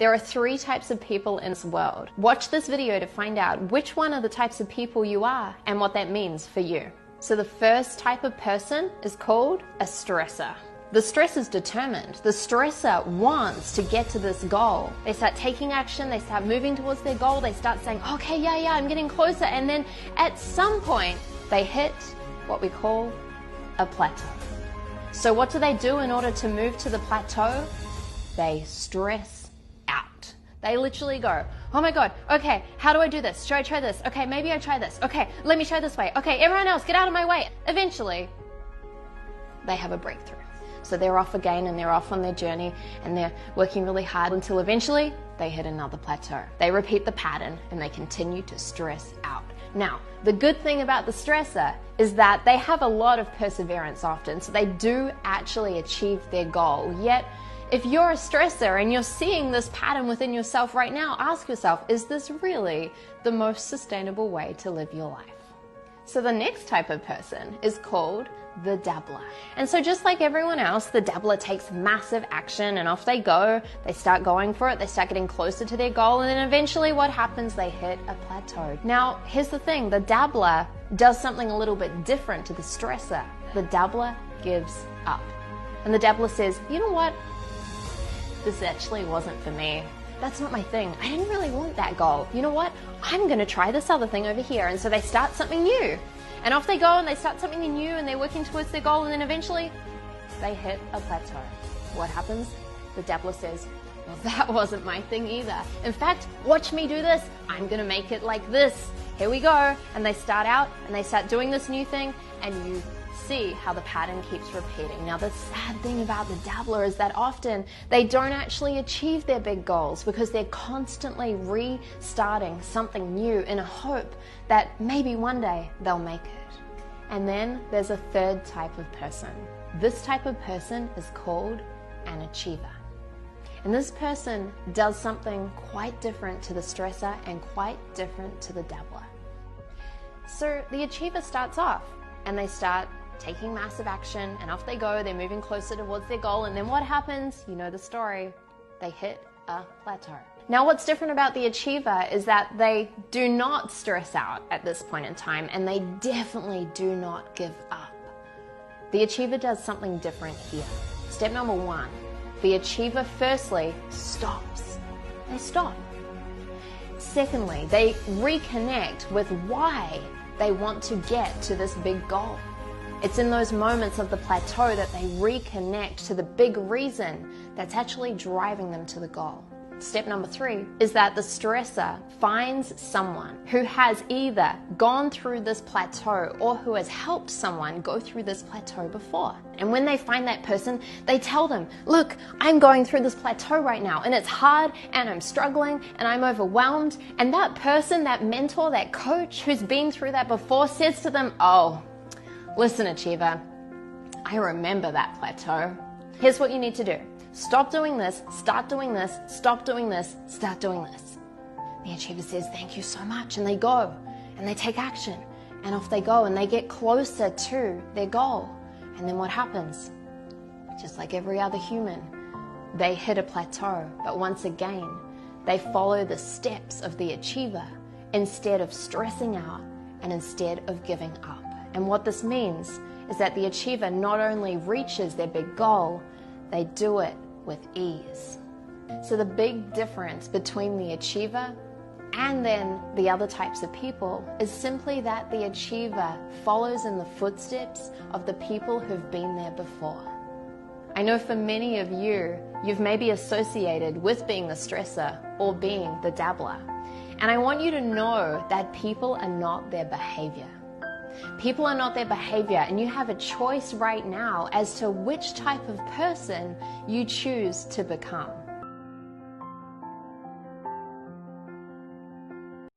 There are 3 types of people in this world. Watch this video to find out which one of the types of people you are and what that means for you. So the first type of person is called a stressor. The stressor is determined. The stressor wants to get to this goal. They start taking action, they start moving towards their goal, they start saying, okay, yeah, I'm getting closer. And then at some point, they hit what we call a plateau. So what do they do in order to move to the plateau? They stress out. They literally go, oh my God, okay, how do I do this? Should I try this? Okay, maybe I try this. Okay, let me try this way. Okay, everyone else, get out of my way. Eventually, they have a breakthrough. So they're off again and they're off on their journey and they're working really hard until eventually they hit another plateau. They repeat the pattern and they continue to stress out. Now, the good thing about the stressor is that they have a lot of perseverance often, so they do actually achieve their goal. Yet, if you're a stressor and you're seeing this pattern within yourself right now, ask yourself, is this really the most sustainable way to live your life? So the next type of person is called the dabbler. And so just like everyone else, the dabbler takes massive action and off they go. They start going for it. They start getting closer to their goal. And then eventually what happens? They hit a plateau. Now, here's the thing. The dabbler does something a little bit different to the stressor. The dabbler gives up. And the dabbler says, you know what? This actually wasn't for me. That's not my thing. I didn't really want that goal. You know what? I'm going to try this other thing over here. And so they start something new. And off they go and they start something new and they're working towards their goal and then eventually they hit a plateau. What happens? The dabbler says, well, that wasn't my thing either. In fact, watch me do this. I'm going to make it like this. Here we go. And they start out and they start doing this new thing and you see how the pattern keeps repeating. Now, the sad thing about the dabbler is that often they don't actually achieve their big goals because they're constantly restarting something new in a hope that maybe one day they'll make it. And then there's a third type of person. This type of person is called an achiever. And this person does something quite different to the stressor and quite different to the dabbler. So the achiever starts off and they start taking massive action and off they go. They're moving closer towards their goal. And then what happens? You know the story. They hit a plateau. Now, what's different about the achiever is that they do not stress out at this point in time and they definitely do not give up. The achiever does something different here. Step number 1, the achiever firstly stops. They stop. Secondly, they reconnect with why they want to get to this big goal. It's in those moments of the plateau that they reconnect to the big reason that's actually driving them to the goal. Step number 3 is that the stressor finds someone who has either gone through this plateau or who has helped someone go through this plateau before. And when they find that person, they tell them, look, I'm going through this plateau right now and it's hard and I'm struggling and I'm overwhelmed. And that person, that mentor, that coach who's been through that before says to them, oh, listen, achiever, I remember that plateau. Here's what you need to do. Stop doing this, start doing this, stop doing this, start doing this. The achiever says, thank you so much. And they go and they take action and off they go and they get closer to their goal. And then what happens? Just like every other human, they hit a plateau. But once again, they follow the steps of the achiever instead of stressing out and instead of giving up. And what this means is that the achiever not only reaches their big goal, they do it with ease. So the big difference between the achiever and then the other types of people is simply that the achiever follows in the footsteps of the people who've been there before. I know for many of you, you've maybe associated with being the stressor or being the dabbler. And I want you to know that people are not their behavior. People are not their behavior, and you have a choice right now as to which type of person you choose to become.